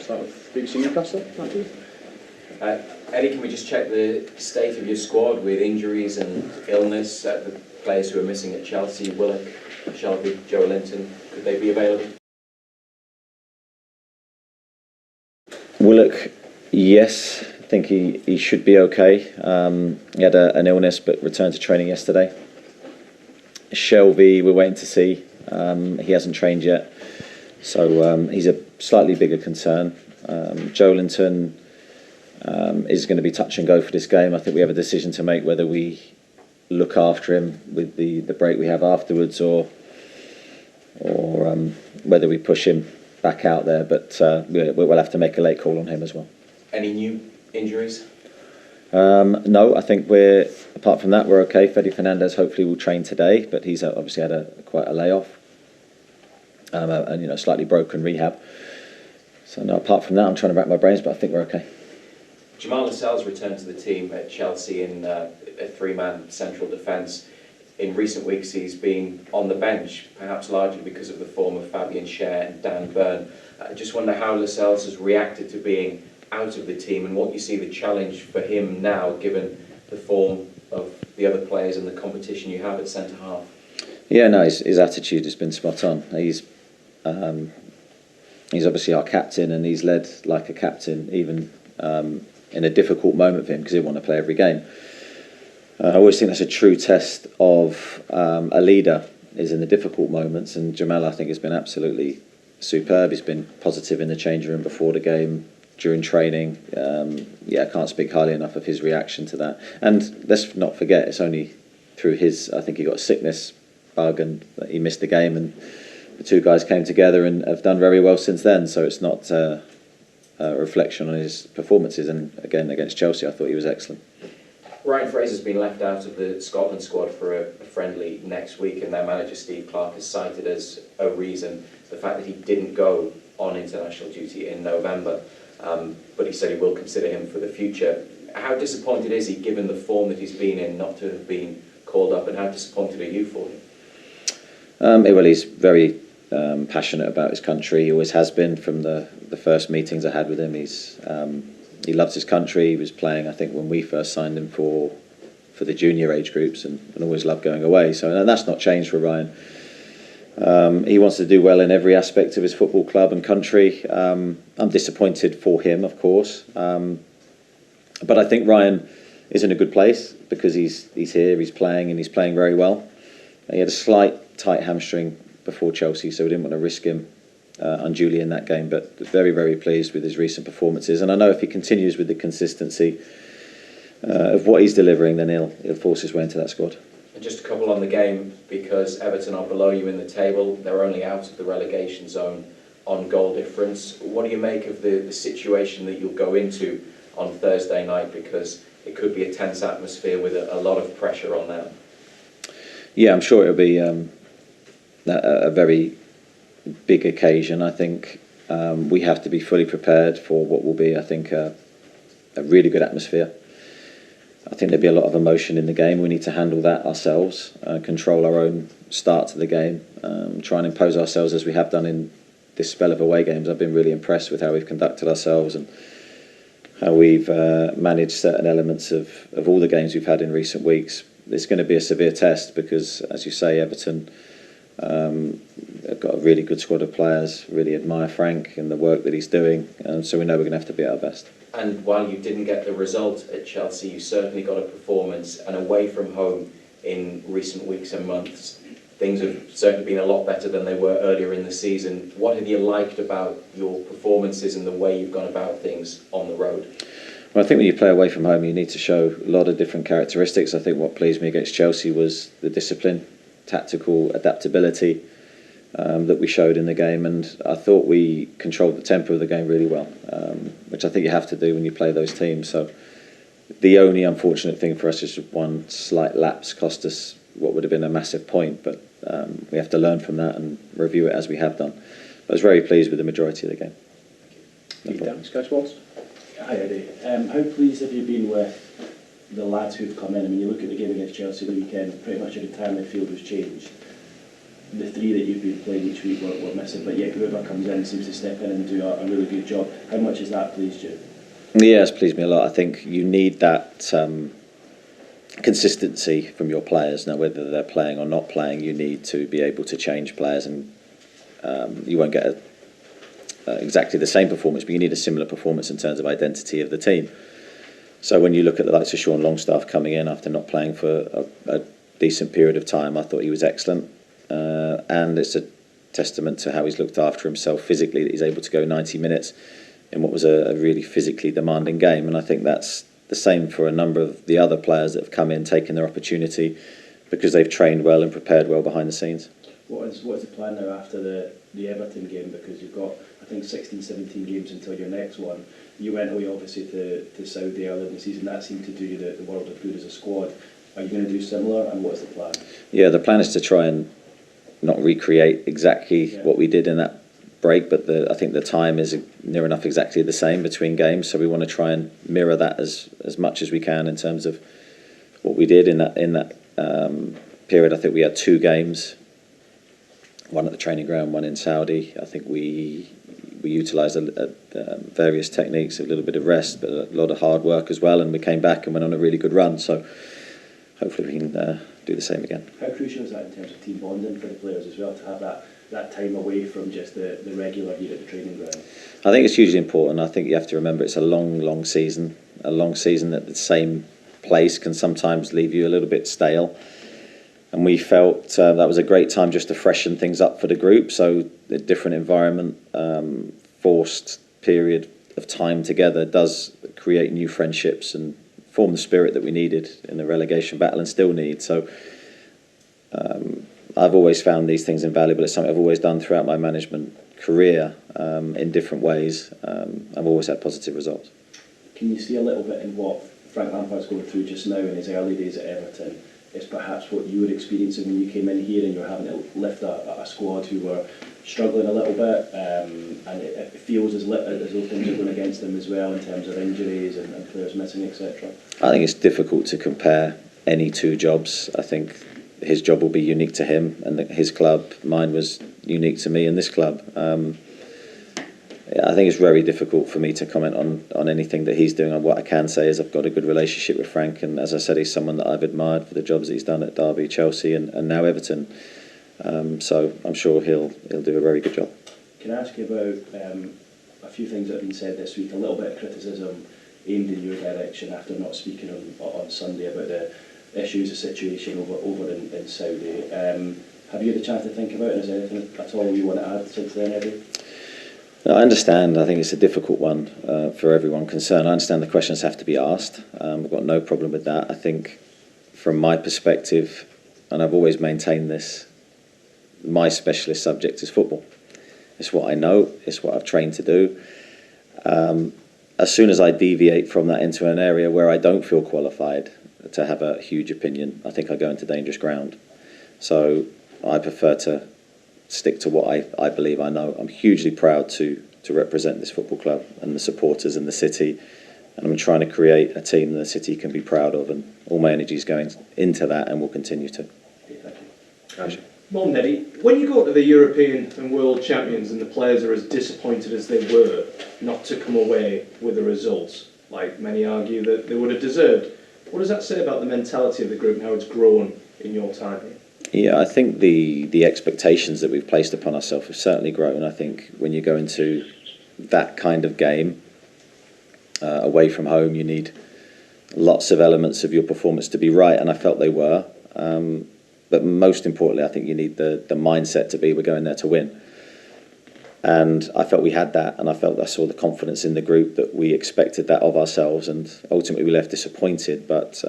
Start with BBC Newcastle. Thank you. Eddie, can we just check the state of your squad with injuries and illness? The players who are missing at Chelsea, Willock, Shelby, Joe Linton, could they be available? Willock, yes, I think he should be okay. He had an illness but returned to training yesterday. Shelby, we're waiting to see. He hasn't trained yet, so he's a slightly bigger concern. Joe Linton is going to be touch and go for this game. I think we have a decision to make whether we look after him with the break we have afterwards, or whether we push him back out there. But we'll have to make a late call on him as well. Any new injuries? No, I think apart from that, we're okay. Fede Fernandez hopefully will train today, but he's obviously had quite a layoff, and slightly broken rehab. So no, apart from that, I'm trying to rack my brains, but I think we're okay. Jamal Lascelles returned to the team at Chelsea in a three-man central defence. In recent weeks, he's been on the bench, perhaps largely because of the form of Fabian Schär and Dan Burn. I just wonder how Lascelles has reacted to being out of the team, and what you see the challenge for him now, given the form of the other players and the competition you have at centre-half. Yeah, no, his attitude has been spot on. He's obviously our captain, and he's led like a captain, even in a difficult moment for him, because he want to play every game. I always think that's a true test of a leader, is in the difficult moments, and Jamal, I think, has been absolutely superb. He's been positive in the change room before the game, during training. I can't speak highly enough of his reaction to that. And let's not forget, it's only through I think he got a sickness bug and he missed the game, and the two guys came together and have done very well since then. So it's not a reflection on his performances. And again, against Chelsea, I thought he was excellent. Ryan Fraser's been left out of the Scotland squad for a friendly next week, and their manager Steve Clarke has cited as a reason the fact that he didn't go on international duty in November. But he said he will consider him for the future. How disappointed is he, given the form that he's been in, not to have been called up, and how disappointed are you for him? Well, he's very passionate about his country. He always has been from the first meetings I had with him. He loves his country. He was playing, I think, when we first signed him for the junior age groups, and always loved going away. So and that's not changed for Ryan. He wants to do well in every aspect of his football club and country. I'm disappointed for him, of course, but I think Ryan is in a good place because he's here, he's playing, and he's playing very well. He had a slight tight hamstring before Chelsea, so we didn't want to risk him unduly in that game, but very, very pleased with his recent performances. And I know if he continues with the consistency of what he's delivering, then he'll force his way into that squad. And just a couple on the game, because Everton are below you in the table. They're only out of the relegation zone on goal difference. What do you make of the situation that you'll go into on Thursday night, because it could be a tense atmosphere with a lot of pressure on them? Yeah, I'm sure it'll be a very big occasion. I think we have to be fully prepared for what will be, I think, a really good atmosphere. I think there'll be a lot of emotion in the game. We need to handle that ourselves, control our own start to the game, try and impose ourselves as we have done in this spell of away games. I've been really impressed with how we've conducted ourselves and how we've managed certain elements of all the games we've had in recent weeks. It's going to be a severe test because, as you say, Everton have got a really good squad of players. Really admire Frank and the work that he's doing, so we know we're going to have to be at our best. And while you didn't get the result at Chelsea, you certainly got a performance, and away from home in recent weeks and months, things have certainly been a lot better than they were earlier in the season. What have you liked about your performances and the way you've gone about things on the road? Well, I think when you play away from home, you need to show a lot of different characteristics. I think what pleased me against Chelsea was the discipline, tactical adaptability that we showed in the game, and I thought we controlled the tempo of the game really well, which I think you have to do when you play those teams. So the only unfortunate thing for us is one slight lapse cost us what would have been a massive point, but we have to learn from that and review it as we have done. I was very pleased with the majority of the game. Sky Sports. Hi Eddie. How pleased have you been with the lads who've come in? I mean, you look at the game against Chelsea the weekend, pretty much every time midfield was changed. the three that you've been playing each week were missing, but yet whoever comes in seems to step in and do a really good job. How much has that pleased you? Yeah, it's pleased me a lot. I think you need that consistency from your players. Now, whether they're playing or not playing, you need to be able to change players, and you won't get exactly the same performance, but you need a similar performance in terms of identity of the team. So when you look at the likes of Sean Longstaff coming in after not playing for a decent period of time, I thought he was excellent. And it's a testament to how he's looked after himself physically, that he's able to go 90 minutes in what was a really physically demanding game. And I think that's the same for a number of the other players that have come in, taking their opportunity because they've trained well and prepared well behind the scenes. What is the plan now after the Everton game? Because you've got, I think, 16, 17 games until your next one. You went away, obviously, to Saudi earlier in the season. That seemed to do you the world of good as a squad. Are you going to do similar, and what is the plan? Yeah, the plan is to try and not recreate exactly what we did in that break, but I think the time is near enough exactly the same between games, so we want to try and mirror that as much as we can in terms of what we did in that period. I think we had 2 games, one at the training ground, one in Saudi. I think we utilised various techniques, a little bit of rest, but a lot of hard work as well, and we came back and went on a really good run, so hopefully we can do the same again. How crucial is that in terms of team bonding for the players as well, to have that time away from just the regular here at the training ground? I think it's hugely important. I think you have to remember it's a long season. A long season at the same place can sometimes leave you a little bit stale. And we felt that was a great time just to freshen things up for the group. So a different environment, forced period of time together does create new friendships and form the spirit that we needed in the relegation battle and still need. So I've always found these things invaluable. It's something I've always done throughout my management career in different ways. I've always had positive results. Can you see a little bit in what Frank Lampard's going through just now in his early days at Everton is perhaps what you were experiencing when you came in here and you're having to lift a squad who were struggling a little bit, and it feels as though things are going against them as well in terms of injuries and players missing, etc.? I think it's difficult to compare any 2 jobs. I think his job will be unique to him and his club. Mine was unique to me and this club. I think it's very difficult for me to comment on anything that he's doing. What I can say is I've got a good relationship with Frank, and as I said, he's someone that I've admired for the jobs that he's done at Derby, Chelsea and now Everton. So I'm sure he'll do a very good job. Can I ask you about a few things that have been said this week? A little bit of criticism aimed in your direction after not speaking on Sunday about the issues, the situation over in Saudi. Have you had a chance to think about it? Is there anything at all you want to add since then, Eddie? No, I understand. I think it's a difficult one for everyone concerned. I understand the questions have to be asked. I've got no problem with that. I think from my perspective, and I've always maintained this, my specialist subject is football. It's what I know, it's what I've trained to do. As soon as I deviate from that into an area where I don't feel qualified to have a huge opinion, I think I go into dangerous ground. So I prefer to stick to what I believe I know. I'm hugely proud to represent this football club and the supporters and the city, and I'm trying to create a team that the city can be proud of, and all my energy is going into that and will continue to. Thank you. Morning, Eddie. When you go to the European and World Champions and the players are as disappointed as they were not to come away with the results, like many argue that they would have deserved, what does that say about the mentality of the group and how it's grown in your time here? Yeah, I think the expectations that we've placed upon ourselves have certainly grown. I think when you go into that kind of game away from home, you need lots of elements of your performance to be right, and I felt they were. But most importantly, I think you need the mindset to be, we're going there to win. And I felt we had that, and I saw the confidence in the group that we expected that of ourselves, and ultimately we left disappointed. But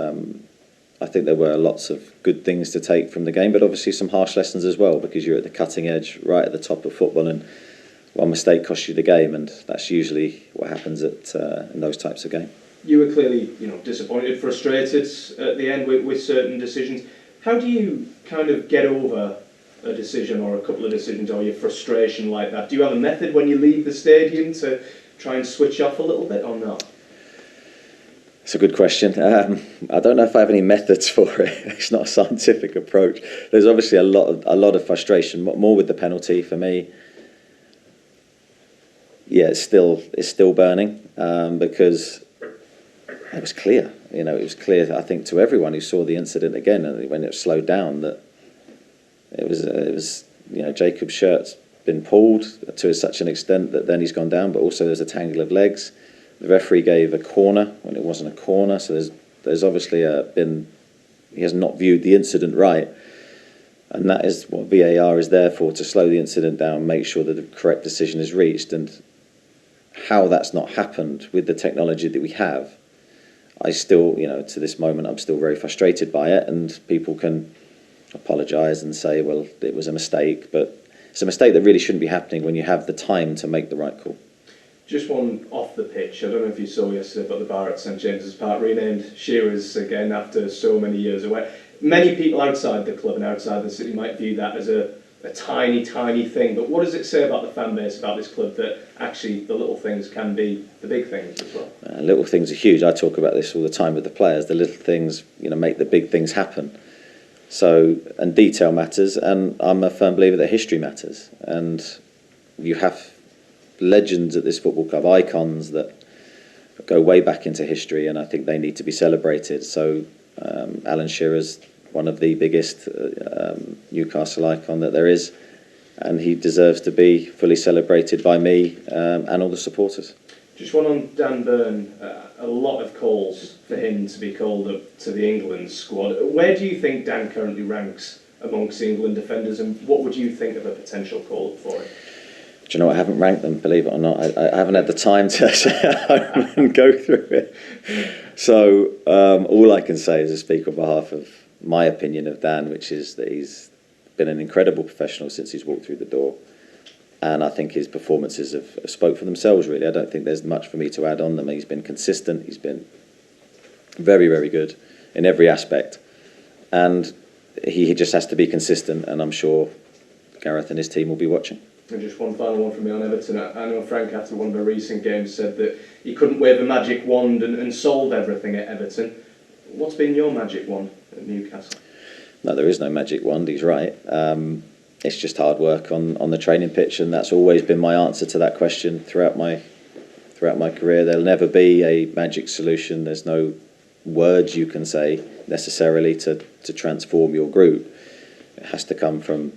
I think there were lots of good things to take from the game, but obviously some harsh lessons as well, because you're at the cutting edge, right at the top of football, and one mistake costs you the game, and that's usually what happens in those types of games. You were clearly, disappointed, frustrated at the end with certain decisions. How do you kind of get over a decision or a couple of decisions or your frustration like that? Do you have a method when you leave the stadium to try and switch off a little bit or not? It's a good question. I don't know if I have any methods for it. It's not a scientific approach. There's obviously a lot of frustration, more with the penalty for me. Yeah, it's still burning because it was clear. You know, it was clear. I think to everyone who saw the incident again and when it slowed down that it was Jacob's shirt's been pulled to such an extent that then he's gone down, but also there's a tangle of legs. The referee gave a corner when it wasn't a corner, so there's obviously he has not viewed the incident right, and that is what VAR is there for, to slow the incident down, make sure that the correct decision is reached. And how that's not happened with the technology that we have, I still, to this moment, I'm still very frustrated by it, and people can apologise and say, well, it was a mistake, but it's a mistake that really shouldn't be happening when you have the time to make the right call. Just one off the pitch. I don't know if you saw yesterday, but the bar at St James's Park renamed Shearers again after so many years away. Many people outside the club and outside the city might view that as a tiny, tiny thing, but what does it say about the fan base, about this club, that actually the little things can be the big things as well? Little things are huge. I talk about this all the time with the players. The little things, make the big things happen. So, and detail matters, and I'm a firm believer that history matters. And you have legends at this football club, icons that go way back into history, and I think they need to be celebrated. So Alan Shearer's one of the biggest Newcastle icon that there is, and he deserves to be fully celebrated by me and all the supporters. Just one on Dan Burn. A lot of calls for him to be called up to the England squad. Where do you think Dan currently ranks amongst the England defenders, and what would you think of a potential call for him? Do you know, I haven't ranked them, believe it or not. I haven't had the time to go through it. So all I can say is to speak on behalf of my opinion of Dan, which is that he's been an incredible professional since he's walked through the door. And I think his performances have spoke for themselves, really. I don't think there's much for me to add on them. He's been consistent. He's been very, very good in every aspect. And he just has to be consistent, and I'm sure Gareth and his team will be watching. And just one final one from me on Everton. I know Frank, after one of the recent games, said that he couldn't wave a magic wand and solve everything at Everton. What's been your magic wand at Newcastle? No, there is no magic wand, he's right. It's just hard work on the training pitch, and that's always been my answer to that question throughout my career. There'll never be a magic solution. There's no words you can say necessarily to transform your group. It has to come from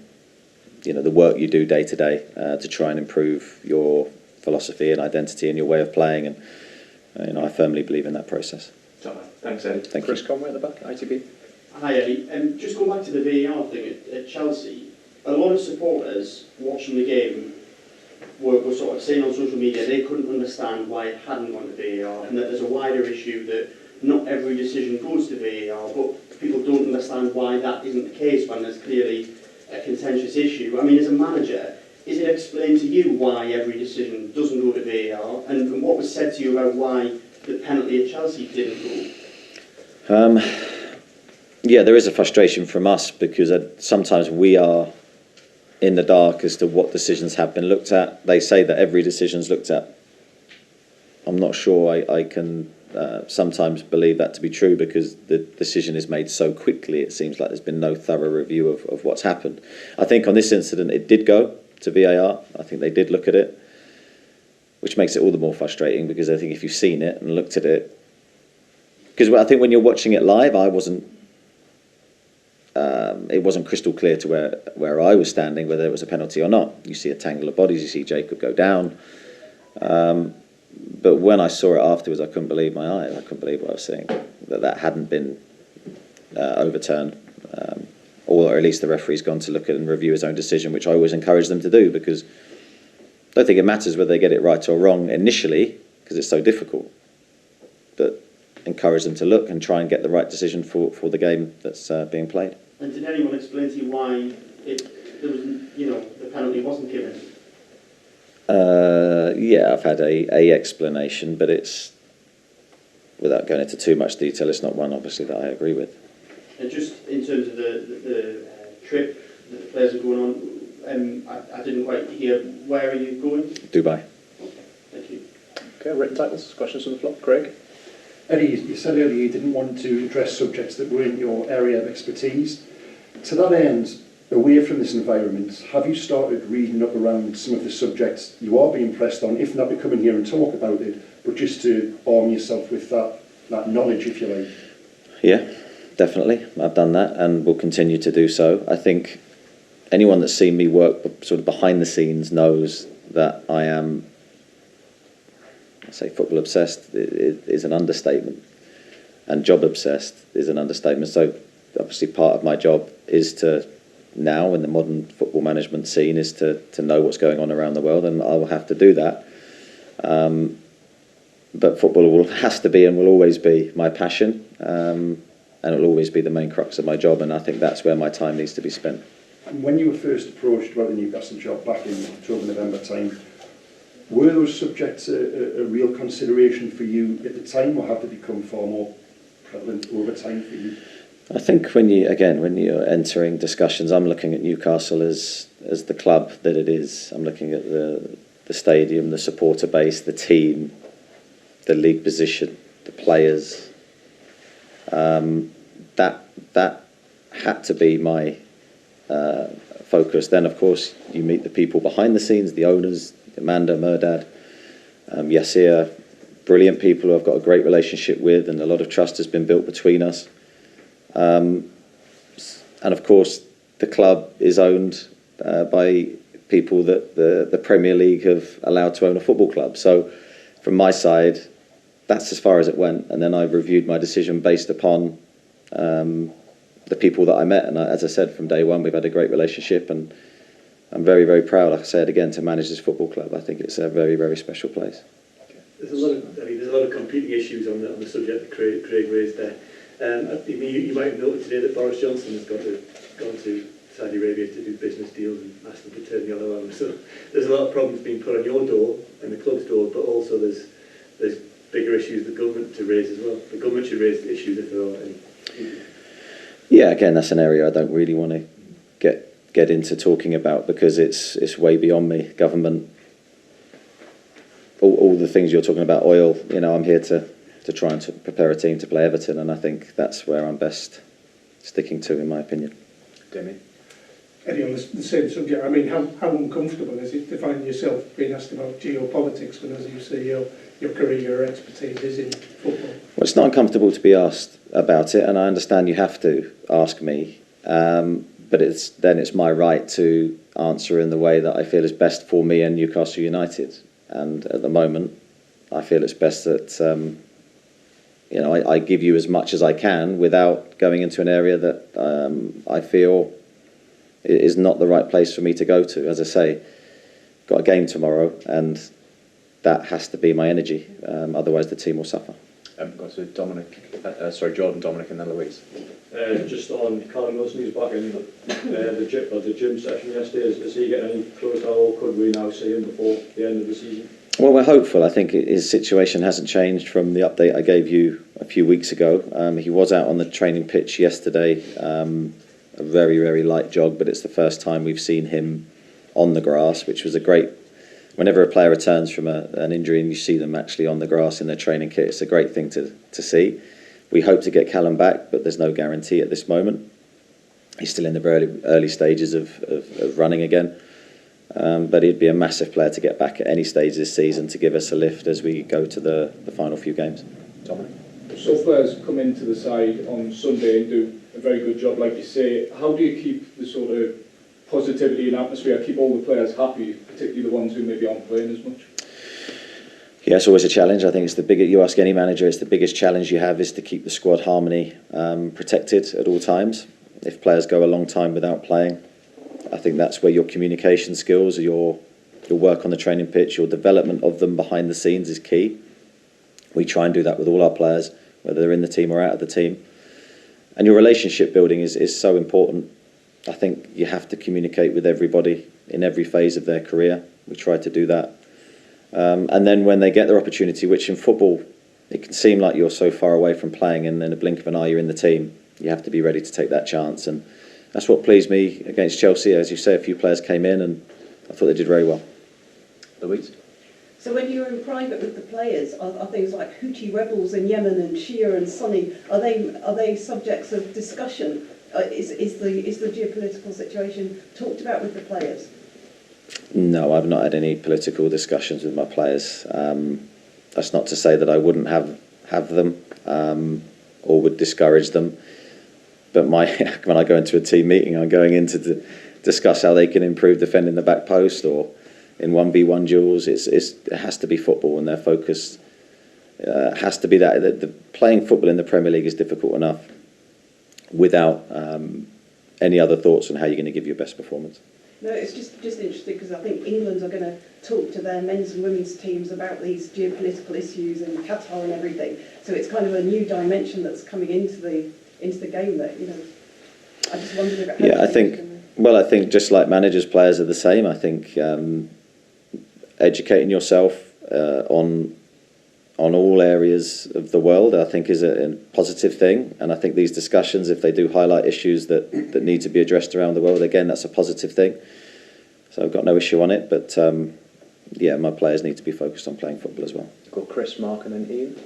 the work you do day to day to try and improve your philosophy and identity and your way of playing, and I firmly believe in that process. Thanks, Eddie. Thank Chris you. Conway at the back, ITV. Hi Eddie, just going back to the VAR thing at Chelsea, a lot of supporters watching the game were sort of saying on social media they couldn't understand why it hadn't gone to VAR, and that there's a wider issue that not every decision goes to VAR, but people don't understand why that isn't the case when there's clearly a contentious issue. I mean, as a manager, is it explained to you why every decision doesn't go to VAR, and what was said to you about why the penalty at Chelsea didn't go? Yeah, there is a frustration from us because sometimes we are in the dark as to what decisions have been looked at. They say that every decision's looked at. I'm not sure I can sometimes believe that to be true because the decision is made so quickly. It seems like there's been no thorough review of what's happened. I think on this incident it did go to VAR. I think they did look at it, which makes it all the more frustrating because I think if you've seen it and looked at it, because I think when you're watching it live, it wasn't crystal clear to where I was standing whether it was a penalty or not. You see a tangle of bodies, you see Jacob go down. But when I saw it afterwards, I couldn't believe my eyes. I couldn't believe what I was seeing, that hadn't been overturned. Or at least the referee's gone to look at and review his own decision, which I always encourage them to do because I don't think it matters whether they get it right or wrong initially because it's so difficult. But encourage them to look and try and get the right decision for the game that's being played. And did anyone explain to you why the penalty wasn't given? Yeah, I've had a explanation, but it's, without going into too much detail, it's not one obviously that I agree with. And just in terms of the trip that the players are going on, I didn't quite hear, where are you going? Dubai. Okay, thank you. Okay, written titles, questions from the floor. Craig? Eddie, you said earlier you didn't want to address subjects that weren't your area of expertise. To that end, away from this environment, have you started reading up around some of the subjects you are being pressed on, if not to come in here and talk about it, but just to arm yourself with that knowledge, if you like? Yeah, definitely. I've done that and will continue to do so. I think anyone that's seen me work sort of behind the scenes knows that I am, I say football obsessed is an understatement, and job obsessed is an understatement. So obviously part of my job is to, now in the modern football management scene, is to know what's going on around the world, and I will have to do that. But football has to be and will always be my passion, and it will always be the main crux of my job, and I think that's where my time needs to be spent. And when you were first approached about the Newcastle job back in October, November time, were those subjects a real consideration for you at the time, or have they become far more prevalent over time for you? I think when you're entering discussions, I'm looking at Newcastle as the club that it is. I'm looking at the stadium, the supporter base, the team, the league position, the players. That had to be my focus. Then, of course, you meet the people behind the scenes, the owners, Amanda, Murdad, Yassir, brilliant people who I've got a great relationship with, and a lot of trust has been built between us. And of course, the club is owned by people that the Premier League have allowed to own a football club. So from my side, that's as far as it went. And then I reviewed my decision based upon the people that I met. And as I said, from day one, we've had a great relationship, and I'm very, very proud, like I said again, to manage this football club. I think it's a very, very special place. There's a lot of competing issues on the subject that Craig raised there. You might have noted today that Boris Johnson has gone to Saudi Arabia to do business deals and asked them to turn the other on. So there's a lot of problems being put on your door and the club's door, but also there's bigger issues the government to raise as well. The government should raise the issues if there are any. Yeah, again, that's an area I don't really want to get into talking about, because it's way beyond me. Government, all the things you're talking about, oil. I'm here to try and prepare a team to play Everton, and I think that's where I'm best sticking to, in my opinion. Demi? Eddie, on the same subject, I mean, how uncomfortable is it to find yourself being asked about geopolitics when, as you say, your career, your expertise is in football? Well, it's not uncomfortable to be asked about it, and I understand you have to ask me, but it's my right to answer in the way that I feel is best for me and Newcastle United. And at the moment, I feel it's best that I give you as much as I can without going into an area that I feel is not the right place for me to go to. As I say, got a game tomorrow, and that has to be my energy. Otherwise, the team will suffer. Got to Jordan, Dominic, and then Louise. Just on Callum Wilson, who's back in the gym session yesterday. Is he getting any closer, or could we now see him before the end of the season? Well, we're hopeful. I think his situation hasn't changed from the update I gave you a few weeks ago. He was out on the training pitch yesterday, a very, very light jog, but it's the first time we've seen him on the grass, which was a great... Whenever a player returns from an injury and you see them actually on the grass in their training kit, it's a great thing to see. We hope to get Callum back, but there's no guarantee at this moment. He's still in the early stages of running again. But he'd be a massive player to get back at any stage this season to give us a lift as we go to the final few games. Dominic? Some players come into the side on Sunday and do a very good job, like you say. How do you keep the sort of positivity and atmosphere, keep all the players happy, particularly the ones who maybe aren't playing as much? Yeah, it's always a challenge. I think it's the biggest. You ask any manager, it's the biggest challenge you have is to keep the squad harmony protected at all times. If players go a long time without playing, I think that's where your communication skills, your work on the training pitch, your development of them behind the scenes is key. We try and do that with all our players, whether they're in the team or out of the team. And your relationship building is so important. I think you have to communicate with everybody in every phase of their career. We try to do that. And then when they get their opportunity, which in football, it can seem like you're so far away from playing, and in a blink of an eye you're in the team, you have to be ready to take that chance. And that's what pleased me against Chelsea. As you say, a few players came in and I thought they did very well. Louise? So when you're in private with the players, are things like Houthi rebels in Yemen and Shia and Sunni, are they subjects of discussion? Is the geopolitical situation talked about with the players? No, I've not had any political discussions with my players. That's not to say that I wouldn't have them or would discourage them. But when I go into a team meeting, I'm going in to discuss how they can improve defending the back post or in 1v1 duels. It has to be football, and their focus has to be that. The playing football in the Premier League is difficult enough without any other thoughts on how you're going to give your best performance. No, it's just interesting because I think England are going to talk to their men's and women's teams about these geopolitical issues and Qatar and everything. So it's kind of a new dimension that's coming into the game that, you know, I just wondered about how I think just like managers, players are the same. I think educating yourself on all areas of the world, I think, is a positive thing. And I think these discussions, if they do highlight issues that need to be addressed around the world, again, that's a positive thing. So I've got no issue on it. But, my players need to be focused on playing football as well. Got Chris, Mark and then Ian.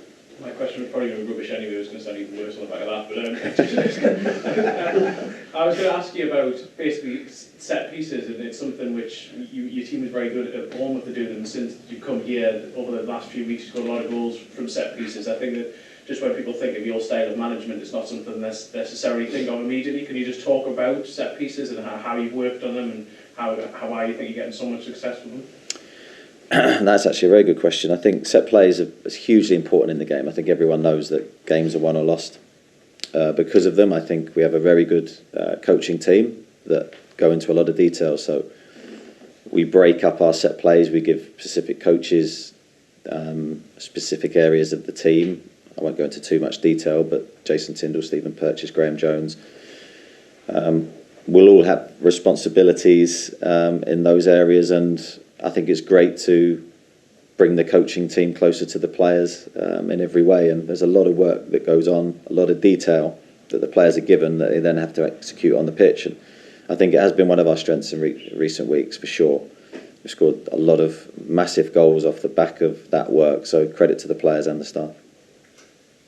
My question was probably going to be rubbish anyway. I was going to sound even worse on the back of that. But I was going to ask you about basically set pieces, and it's something which your team is very good at Bournemouth at doing, and since you've come here over the last few weeks, you've got a lot of goals from set pieces. I think that just when people think of your style of management, it's not something that's necessarily think of immediately. Can you just talk about set pieces and how you've worked on them and how you think you're getting so much success with them? That's actually a very good question. I think set plays are hugely important in the game. I think everyone knows that games are won or lost because of them. I think we have a very good coaching team that go into a lot of detail. So we break up our set plays. We give specific coaches specific areas of the team. I won't go into too much detail, but Jason Tindall, Stephen Purchase, Graham Jones will all have responsibilities in those areas, and I think it's great to bring the coaching team closer to the players in every way. And there's a lot of work that goes on, a lot of detail that the players are given that they then have to execute on the pitch. And I think it has been one of our strengths in recent weeks, for sure. We've scored a lot of massive goals off the back of that work, so credit to the players and the staff.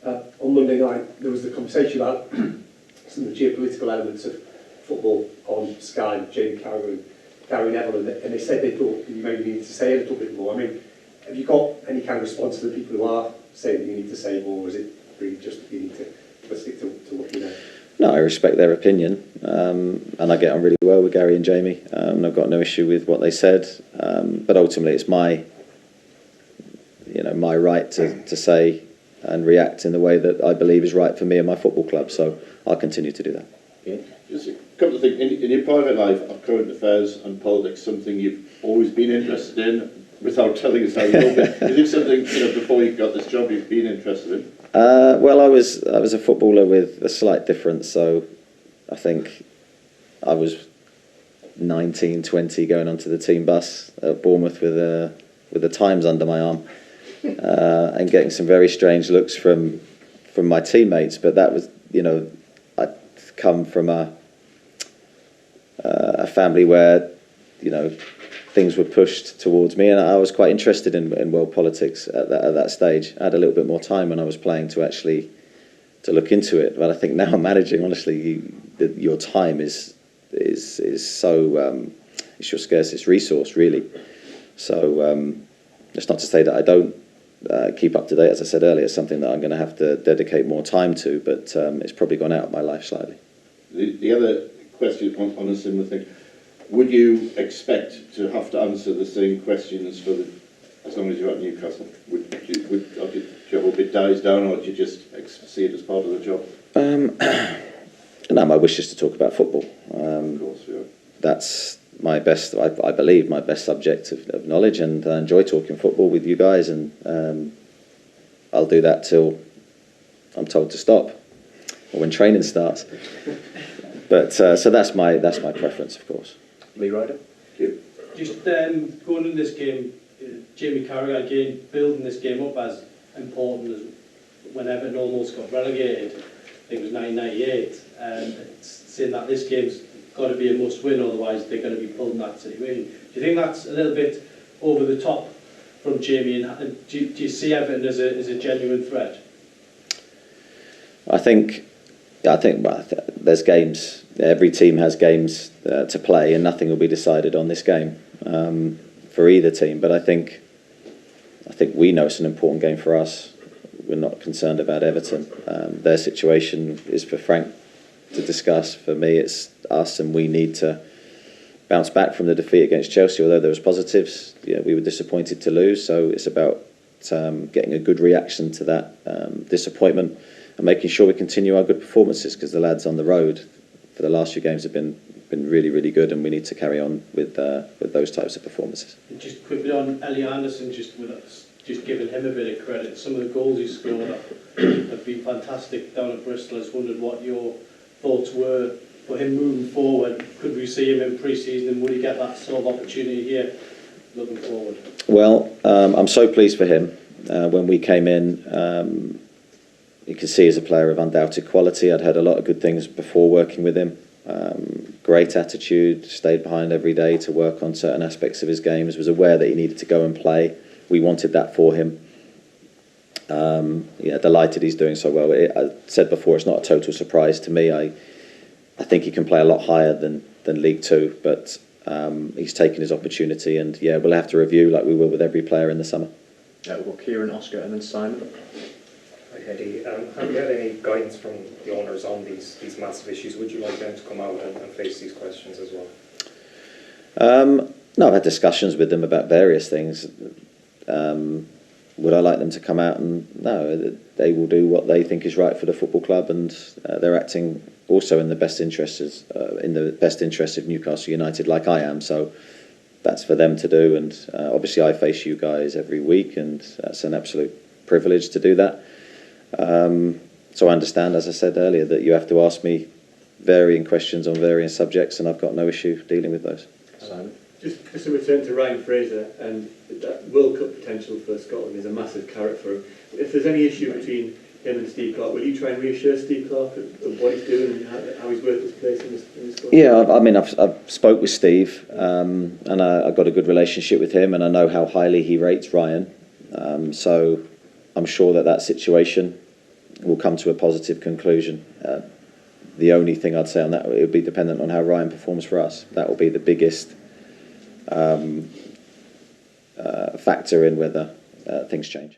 On Monday night, there was the conversation about some of the geopolitical elements of football on Sky, Jamie Carragher and Gary Neville, and they said they thought you maybe needed to say a little bit more. I mean, have you got any kind of response to the people who are saying that you need to say more, or is it really just you need to stick to what you know? No, I respect their opinion, and I get on really well with Gary and Jamie, and I've got no issue with what they said. But ultimately, it's my right to say and react in the way that I believe is right for me and my football club. So I'll continue to do that. Yeah. Just a couple of things. In your private life, are current affairs and politics something you've always been interested in, without telling us how you know? Is it something before you got this job you've been interested in? Well, I was a footballer with a slight difference. So I think I was 19, 20 going onto the team bus at Bournemouth with the Times under my arm and getting some very strange looks from my teammates. But that was, I'd come from a family where, things were pushed towards me, and I was quite interested in world politics at that stage. I had a little bit more time when I was playing to look into it. But I think now managing, honestly, your time is so it's your scarcest resource, really. So it's not to say that I don't keep up to date. As I said earlier, it's something that I'm going to have to dedicate more time to, but it's probably gone out of my life slightly. The other question on a similar thing, would you expect to have to answer the same questions as long as you're at Newcastle? Would you hope it dies down, or do you just see it as part of the job? No, my wish is to talk about football. Of course, yeah. That's my best, I believe, my best subject of knowledge, and I enjoy talking football with you guys, and I'll do that till I'm told to stop, or when training starts. But so that's my preference, of course. Lee Ryder? Just going into this game, Jamie Carragher again building this game up as important as when Everton almost got relegated. I think it was 1998, and saying that this game's got to be a must-win, otherwise they're going to be pulled in that situation. Do you think that's a little bit over the top from Jamie, and do you see Everton as a genuine threat? I think there's games. Every team has games to play, and nothing will be decided on this game for either team. But I think we know it's an important game for us. We're not concerned about Everton. Their situation is for Frank to discuss. For me, it's us, and we need to bounce back from the defeat against Chelsea. Although there was positives, we were disappointed to lose. So it's about getting a good reaction to that disappointment and making sure we continue our good performances, because the lads on the road for the last few games have been really, really good, and we need to carry on with those types of performances. And just quickly on Ellie Anderson, just giving him a bit of credit. Some of the goals he scored have been fantastic down at Bristol. I just wondered what your thoughts were for him moving forward. Could we see him in pre-season, and would he get that sort of opportunity here looking forward? Well, I'm so pleased for him. When we came in, you can see he's a player of undoubted quality. I'd heard a lot of good things before working with him. Great attitude, stayed behind every day to work on certain aspects of his games, was aware that he needed to go and play. We wanted that for him. Delighted he's doing so well. I said before, it's not a total surprise to me. I think he can play a lot higher than League Two, but he's taken his opportunity, and we'll have to review like we will with every player in the summer. We've got Kieran, Oscar and then Simon. Hi Eddie, have you had any guidance from the owners on these massive issues? Would you like them to come out and face these questions as well? No, I've had discussions with them about various things. Would I like them to come out? And no, they will do what they think is right for the football club, and they're acting also in the best interests of Newcastle United, like I am. So that's for them to do, and obviously I face you guys every week, and that's an absolute privilege to do that. So I understand, as I said earlier, that you have to ask me varying questions on varying subjects, and I've got no issue dealing with those. Simon? Just to return to Ryan Fraser, and that World Cup potential for Scotland is a massive carrot for him. If there's any issue between him and Steve Clarke, will you try and reassure Steve Clarke of what he's doing and how he's worth his place in this squad? Yeah, I've spoke with Steve, and I've got a good relationship with him, and I know how highly he rates Ryan. So I'm sure that situation will come to a positive conclusion. The only thing I'd say on that, it would be dependent on how Ryan performs for us. That will be the biggest factor in whether things change.